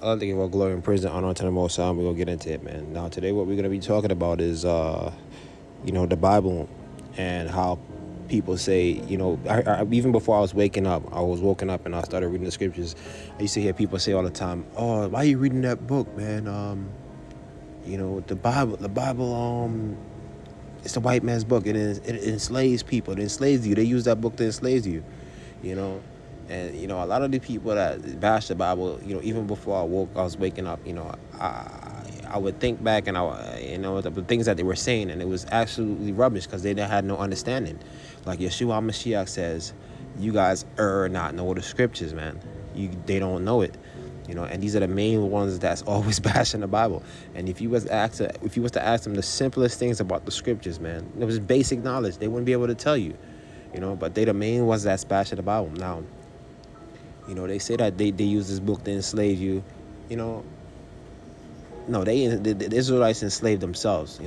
I'd like to give all glory and praise and honor to the Most High. We're gonna get into it, man. Now, today, what we're gonna be talking about is, the Bible, and how people say, even before I was waking up, I was woken up and I started reading the scriptures. I used to hear people say all the time, "Oh, why are you reading that book, man? The Bible, it's the white man's book. It enslaves people. It enslaves you. They use that book to enslave you, you know." And, a lot of the people that bash the Bible, even before I was waking up, I would think back and the things that they were saying, and it was absolutely rubbish because they had no understanding. Like Yeshua HaMashiach says, you guys not know the scriptures, man. They don't know it. And these are the main ones that's always bashing the Bible. And if you was to ask them the simplest things about the scriptures, man, it was basic knowledge. They wouldn't be able to tell you, but they the main ones that's bashing the Bible. Now, they say that they use this book to enslave you, No, the Israelites enslaved themselves,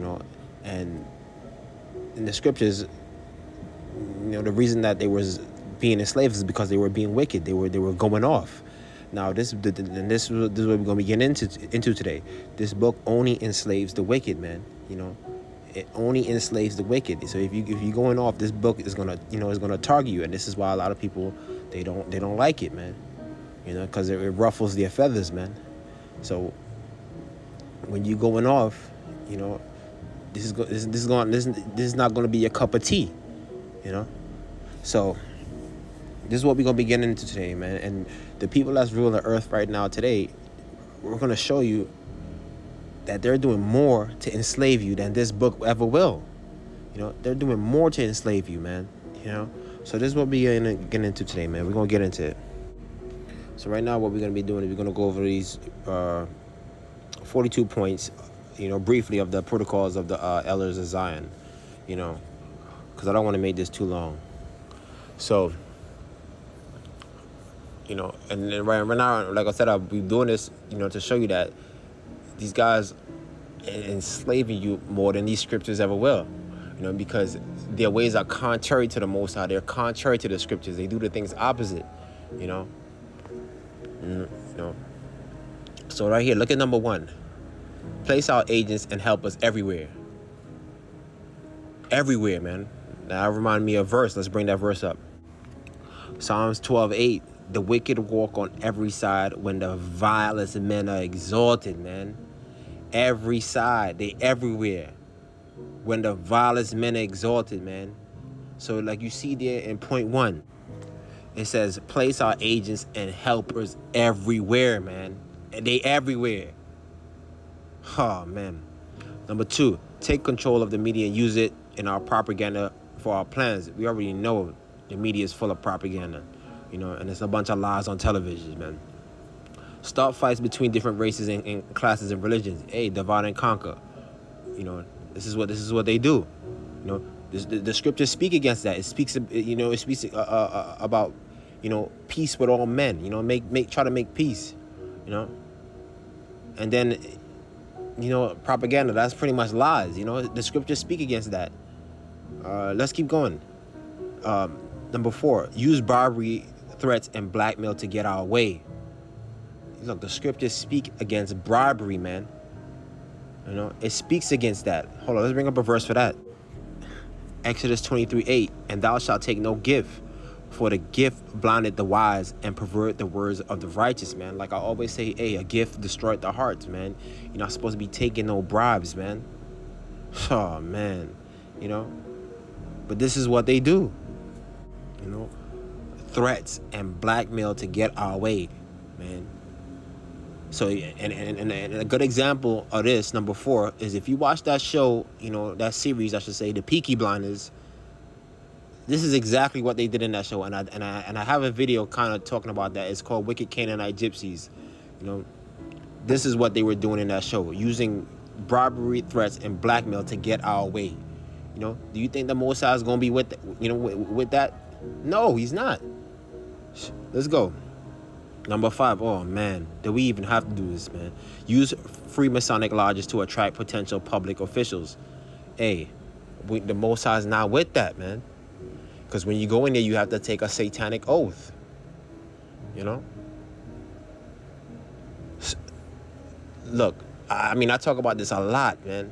and in the scriptures, the reason that they was being enslaved is because they were being wicked. They were going off. Now, this is what we're going to be getting into today. This book only enslaves the wicked, man. It only enslaves the wicked. So if you going off, this book is gonna is gonna target you, and this is why a lot of people they don't like it, man. Because it ruffles their feathers, man. So when you going off, this is not gonna be your cup of tea, So this is what we're gonna be getting into today, man. And the people that's ruling the earth right now today, we're gonna show you that they're doing more to enslave you than this book ever will. They're doing more to enslave you, man. So this is what we're gonna get into today, man. We're gonna get into it. So right now, what we're gonna be doing is we're gonna go over these 42 points, briefly, of the protocols of the elders of Zion, because I don't want to make this too long. So, and then right now, like I said, I'll be doing this, to show you that these guys enslaving you more than these scriptures ever will, because their ways are contrary to the Most High. They're contrary to the scriptures. They do the things opposite, So right here, look at number 1. Place our agents and helpers everywhere. Everywhere, man. Now, that reminds me of a verse. Let's bring that verse up. Psalms 12:8. The wicked walk on every side when the vilest men are exalted, man. Every side. They everywhere. When the vilest men are exalted, man. So like you see there in point 1, it says, place our agents and helpers everywhere, man. And they everywhere. Oh, man. Number 2, take control of the media and use it in our propaganda for our plans. We already know the media is full of propaganda, and it's a bunch of lies on television, man. Stop fights between different races and classes and religions. Hey, divide and conquer. This is what they do. The scriptures speak against that. It speaks about, peace with all men. Try to make peace. And then, propaganda. That's pretty much lies. The scriptures speak against that. Let's keep going. Number 4, use bribery, threats, and blackmail to get our way. Look, the scriptures speak against bribery, man. It speaks against that. Hold on, let's bring up a verse for that. Exodus 23:8, and thou shalt take no gift, for the gift blinded the wise and pervert the words of the righteous, man. Like I always say, a gift destroyed the hearts, man. You're not supposed to be taking no bribes, man. Oh, man. But this is what they do. Threats and blackmail to get our way, man. So, and a good example of this, number 4, is if you watch that show, that series, I should say, the Peaky Blinders. This is exactly what they did in that show, and I have a video kind of talking about that. It's called Wicked Canaanite Gypsies. This is what they were doing in that show, using bribery, threats, and blackmail to get our way. Do you think the Most High is gonna be with with that? No, he's not. Let's go. Number 5, oh man, do we even have to do this, man? Use Freemasonic lodges to attract potential public officials. Hey, the Most High is not with that, man. Because when you go in there, you have to take a satanic oath. Look, I mean, I talk about this a lot, man.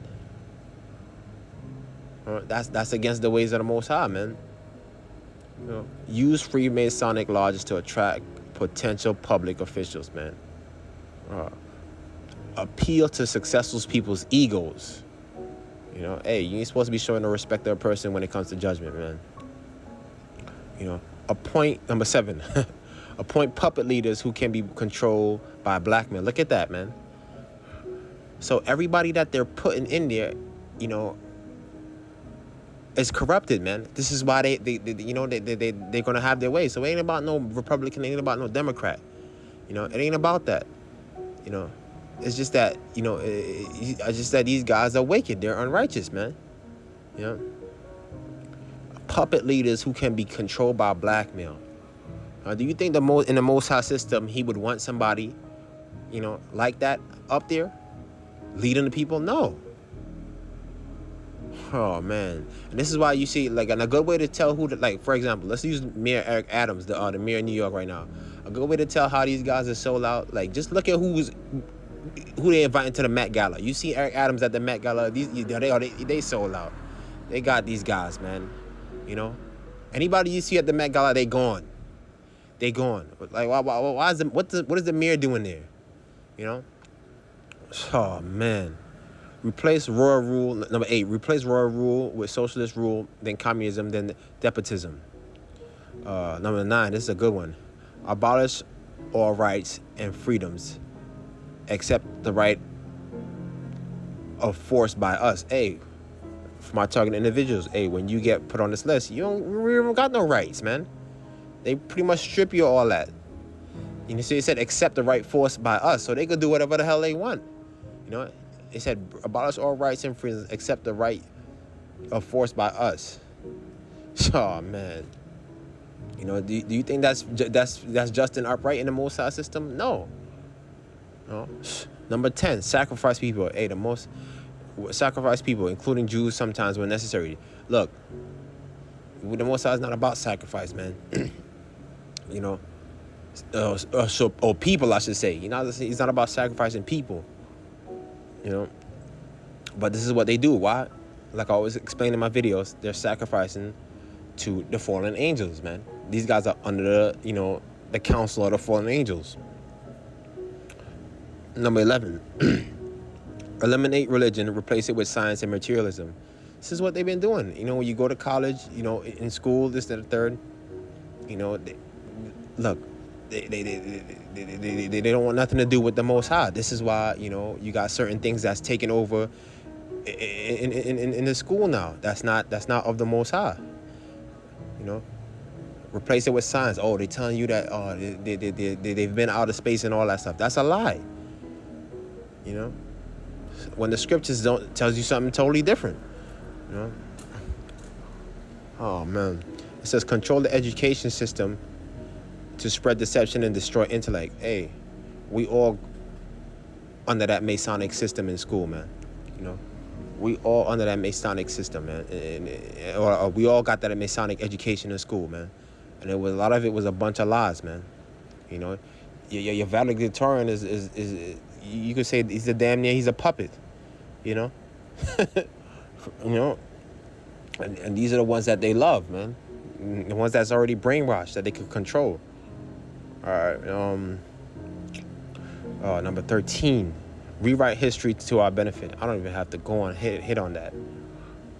That's against the ways of the Most High, man. Use Freemasonic lodges to attract potential public officials, man. Appeal to successful people's egos. Hey, you ain't supposed to be showing no respect to a person when it comes to judgment, man. Appoint, number 7, appoint puppet leaders who can be controlled by black men. Look at that, man. So everybody that they're putting in there, is corrupted, man. This is why they're gonna have their way. So it ain't about no Republican, it ain't about no Democrat. It ain't about that. It's just that these guys are wicked. They're unrighteous, man. Puppet leaders who can be controlled by blackmail. Do you think in the Most High system he would want somebody, like that up there, leading the people? No. Oh man, and this is why you see, and a good way to tell for example, let's use Mayor Eric Adams, the mayor of New York right now. A good way to tell how these guys are sold out, just look at who they inviting to the Met Gala. You see Eric Adams at the Met Gala, they sold out. They got these guys, man. Anybody you see at the Met Gala, they gone. Why is what is the mayor doing there? Oh man. Replace royal rule. Number 8, replace royal rule with socialist rule, then communism, then despotism. Number 9, this is a good one. Abolish all rights and freedoms, except the right of force by us. Hey, for my target individuals, hey, when you get put on this list, you don't got no rights, man. They pretty much strip you of all that. So they said accept the right force by us, so they could do whatever the hell they want. They said abolish all rights and freedoms, except the right of force by us. Oh man, do you think that's just and upright in the Most High system? No. Number 10, sacrifice people. Hey, sacrifice people, including Jews, sometimes when necessary. Look, the Most High is not about sacrifice, man. Or people, I should say. He's not about sacrificing people. But this is what they do. Why? Like I always explain in my videos, they're sacrificing to the fallen angels, man. These guys are under the counsel of the fallen angels. Number 11, eliminate religion, replace it with science and materialism. This is what they've been doing. When you go to college, in school, this, that, the third, they don't want nothing to do with the Most High. This is why, you got certain things that's taken over in the school now. That's not of the Most High. Replace it with science. Oh, they're telling you that they've been out of space and all that stuff. That's a lie. When the scriptures tells you something totally different. Oh man, it says control the education system to spread deception and destroy intellect. Hey, we all under that Masonic system in school, man. We all under that Masonic system, man. Or we all got that Masonic education in school, man. And a lot of it was a bunch of lies, man. Your valedictorian is you could say he's he's a puppet, And these are the ones that they love, man. The ones that's already brainwashed, that they could control. All right. Number 13, rewrite history to our benefit. I don't even have to go on hit on that.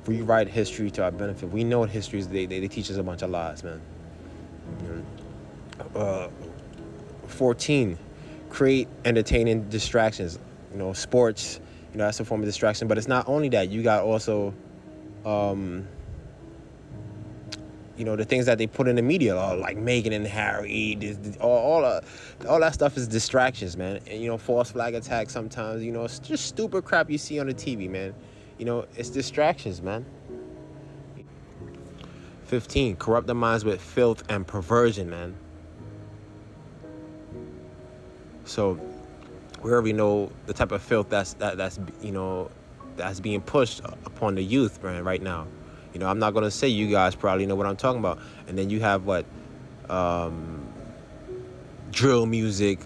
Rewrite history to our benefit. We know history is they teach us a bunch of lies, man. 14, create entertaining distractions. Sports. That's a form of distraction. But it's not only that. You got also, the things that they put in the media, like Meghan and Harry, all that stuff is distractions, man. And, false flag attacks sometimes, it's just stupid crap you see on the TV, man. It's distractions, man. 15, corrupt the minds with filth and perversion, man. So we already know the type of filth that's being pushed upon the youth, man, right now. I'm not going to say you guys probably know what I'm talking about. And then you have drill music,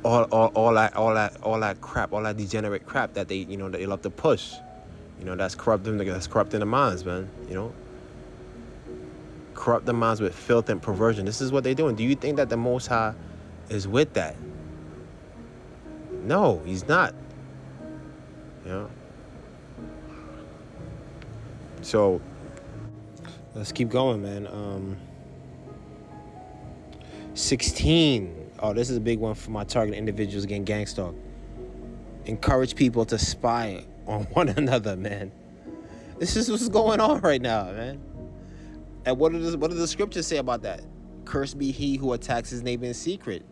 all that crap, all that degenerate crap that they love to push. That's corrupting the minds, man. Corrupt the minds with filth and perversion. This is what they're doing. Do you think that the Most High is with that? No, he's not. So let's keep going, man. 16. Oh, this is a big one for my target individuals getting gang stalked. Encourage people to spy on one another, man. This is what's going on right now, man. And what do the scriptures say about that? Cursed be he who attacks his neighbor in secret.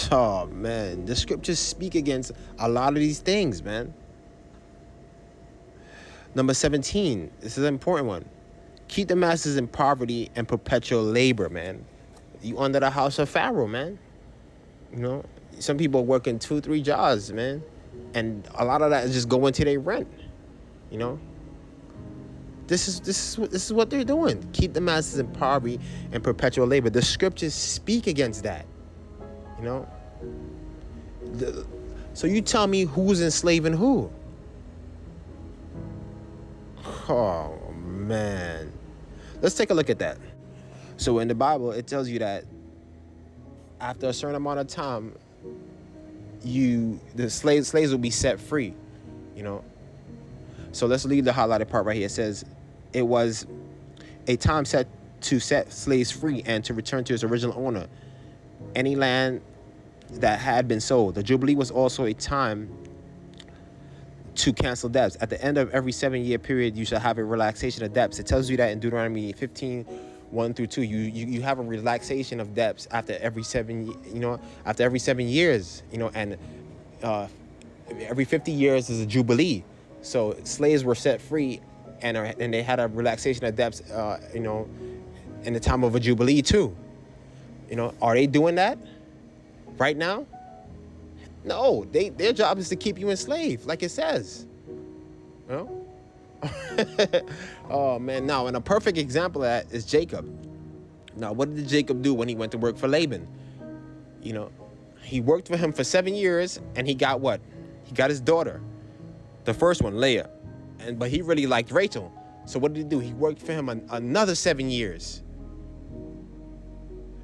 Oh, man. The scriptures speak against a lot of these things, man. Number 17. This is an important one. Keep the masses in poverty and perpetual labor, man. You under the house of Pharaoh, man. Some people are working 2-3 jobs, man. And a lot of that is just going to their rent. This is what they're doing. Keep the masses in poverty and perpetual labor. The scriptures speak against that. So you tell me who's enslaving who? Oh, man. Let's take a look at that. So in the Bible, it tells you that after a certain amount of time, the slaves will be set free. So let's leave the highlighted part right here. It says, it was a time set to set slaves free and to return to its original owner any land that had been sold. The Jubilee was also a time to cancel debts. At the end of every 7-year period, you shall have a relaxation of debts. It tells you that in Deuteronomy 15, 1-2. You have a relaxation of debts after every 7 years, and every 50 years is a Jubilee. So slaves were set free and they had a relaxation of debts, in the time of a Jubilee too. Are they doing that right now? No, their job is to keep you enslaved, like it says. Oh, man. Now, and a perfect example of that is Jacob. Now, what did Jacob do when he went to work for Laban? He worked for him for 7 years, and he got what? He got his daughter. The first one, Leah. But he really liked Rachel. So what did he do? He worked for him another 7 years.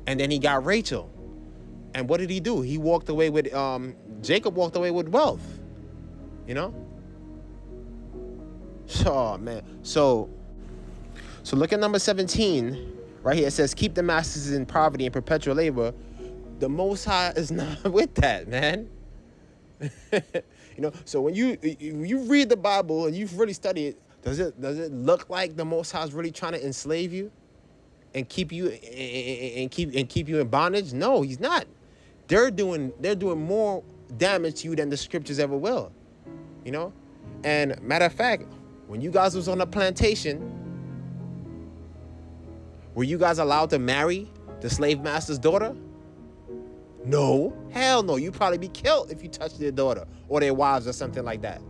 And then he got Rachel. And what did he do? He walked away with, Jacob walked away with wealth. Oh, man. So look at number 17. Right here it says, keep the masses in poverty and perpetual labor. The Most High is not with that, man. So when you read the Bible and you really study it, does it look like the Most High is really trying to enslave you and keep you in bondage? No, he's not. They're doing more damage to you than the scriptures ever will. And matter of fact, when you guys was on a plantation, were you guys allowed to marry the slave master's daughter? No, hell no. You'd probably be killed if you touched their daughter or their wives or something like that.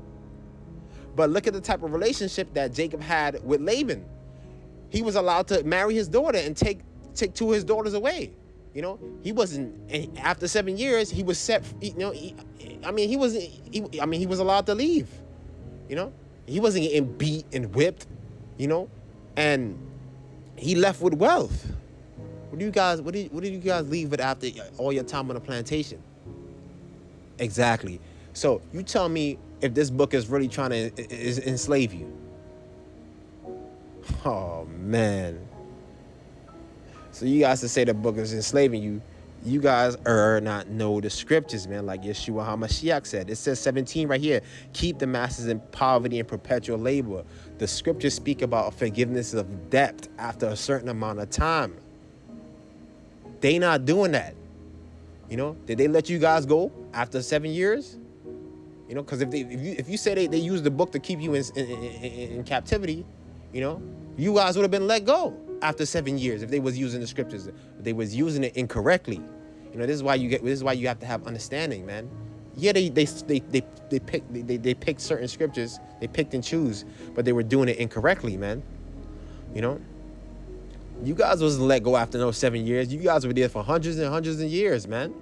But look at the type of relationship that Jacob had with Laban. He was allowed to marry his daughter and take 2 of his daughters away. He wasn't. After 7 years, he was set. He was allowed to leave. He wasn't getting beat and whipped. And he left with wealth. What did you guys leave with after all your time on the plantation? Exactly. So you tell me if this book is really trying to enslave you. Oh, man. So you guys to say the book is enslaving you, you guys are not know the scriptures, man. Like Yeshua HaMashiach said. It says 17 right here. Keep the masses in poverty and perpetual labor. The scriptures speak about forgiveness of debt after a certain amount of time. They not doing that. Did they let you guys go after 7 years? Because if you say they use the book to keep you in captivity, you guys would have been let go after 7 years if they was using the scriptures. If they was using it incorrectly. This is why you have to have understanding, man. Yeah, they picked certain scriptures, they picked and choose, but they were doing it incorrectly, man. You guys wasn't let go after no 7 years. You guys were there for hundreds and hundreds of years, man.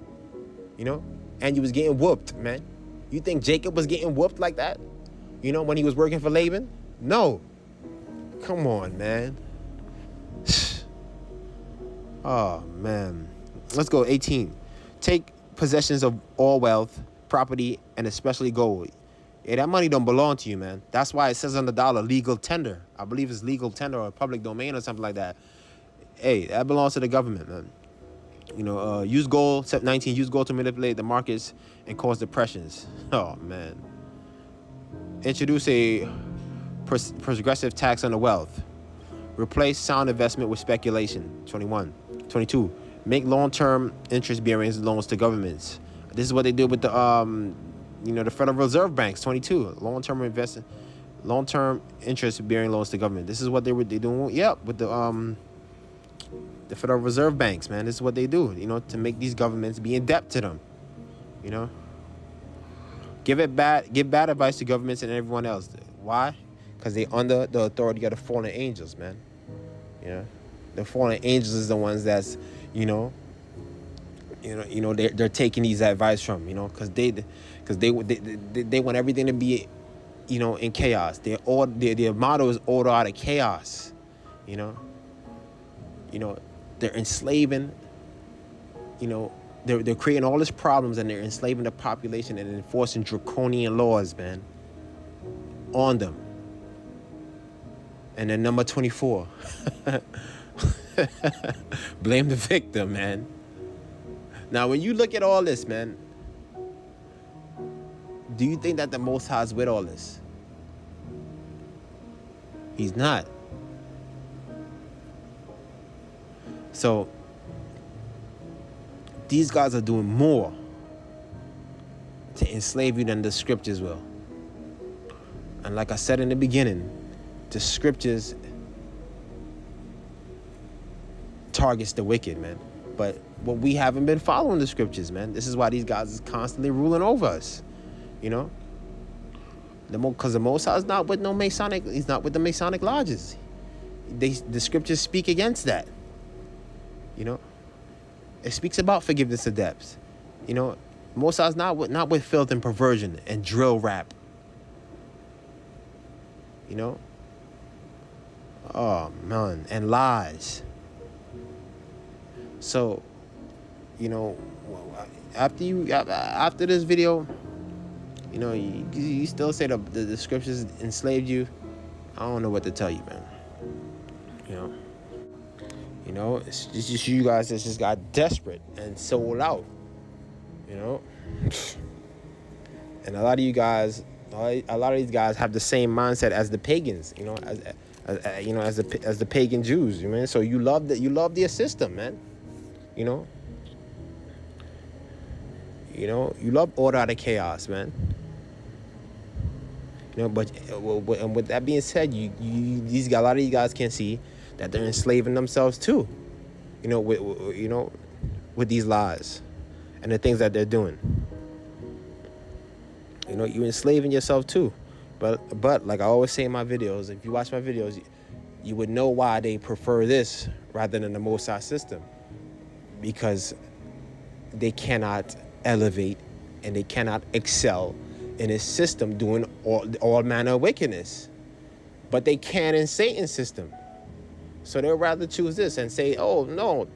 You know? And you was getting whooped, man. You think Jacob was getting whooped like that? You know, when he was working for Laban? No. Come on, man. Oh, man. Let's go, 18. Take possessions of all wealth, property, and especially gold. Yeah, that money don't belong to you, man. That's why it says on the dollar, legal tender. I believe it's legal tender or public domain or something like that. Hey, that belongs to the government, man. You know, use gold, step 19, use gold to manipulate the markets and cause depressions. Oh, man. Introduce a progressive tax on the wealth. Replace sound investment with speculation. 21. 22. Make long-term interest-bearing loans to governments. This is what they did with the, the Federal Reserve banks. 22. Long-term interest-bearing loans to government. This is what they doing. Yep, with the Federal Reserve banks, man. This is what they do. You know, to make these governments be in debt to them. You know. Give bad advice to governments and everyone else. Why? Because they under the authority of the fallen angels, man. You know, the fallen angels is the ones that's, they're taking these advice from, because they want everything to be, in chaos. Their motto is order out of chaos. They're enslaving. They're creating all these problems and they're enslaving the population and enforcing draconian laws, man, on them. And then number 24, blame the victim, man. Now, when you look at all this, man, do you think that the Most High is with all this? He's not. So, these guys are doing more to enslave you than the scriptures will. And like I said in the beginning, the scriptures targets the wicked, man. But we haven't been following the scriptures, man. This is why these guys is constantly ruling over us, because the Most High is not with he's not with the Masonic lodges. The scriptures speak against that, It speaks about forgiveness of debts. Most High is not with filth and perversion and drill rap. Oh, man. And lies. So, after this video, you still say the scriptures enslaved you. I don't know what to tell you, man. It's just you guys that just got desperate and sold out. And a lot of you guys, a lot of these guys have the same mindset as the pagans. As the pagan Jews. So you love their system, man. You love order out of chaos, man. But and with that being said, a lot of these guys can see that they're enslaving themselves too. With these lies and the things that they're doing. You're enslaving yourself too. But like I always say in my videos, if you watch my videos, you would know why they prefer this rather than the Most High system. Because they cannot elevate and they cannot excel in a system doing all manner of wickedness. But they can in Satan's system. So they'll rather choose this and say, oh, no,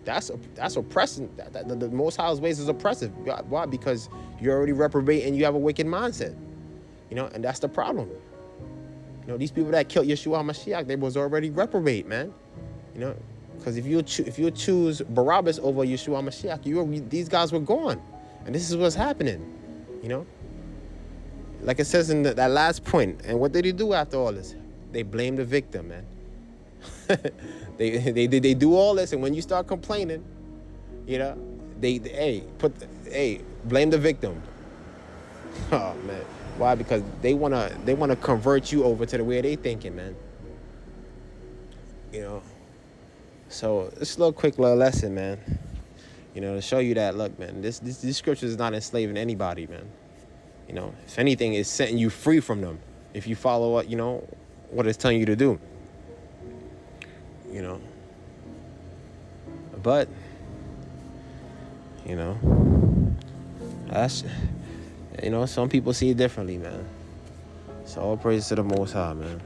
that's oppressive. The Most High's ways is oppressive. Why? Because you're already reprobate and you have a wicked mindset. And that's the problem. These people that killed Yeshua HaMashiach, they was already reprobate, man. Because if you choose Barabbas over Yeshua HaMashiach, these guys were gone. And this is what's happening, Like it says in that last point. And what did he do after all this? They blame the victim, man. they do all this, and when you start complaining, they blame the victim. Oh, man. Why? Because they wanna convert you over to the way they thinking, man. So this quick little lesson, man. To show you that, look, man, this scripture is not enslaving anybody, man. If anything, it's setting you free from them if you follow what it's telling you to do. But, you know, that's, some people see it differently, man. So all praise to the Most High, man.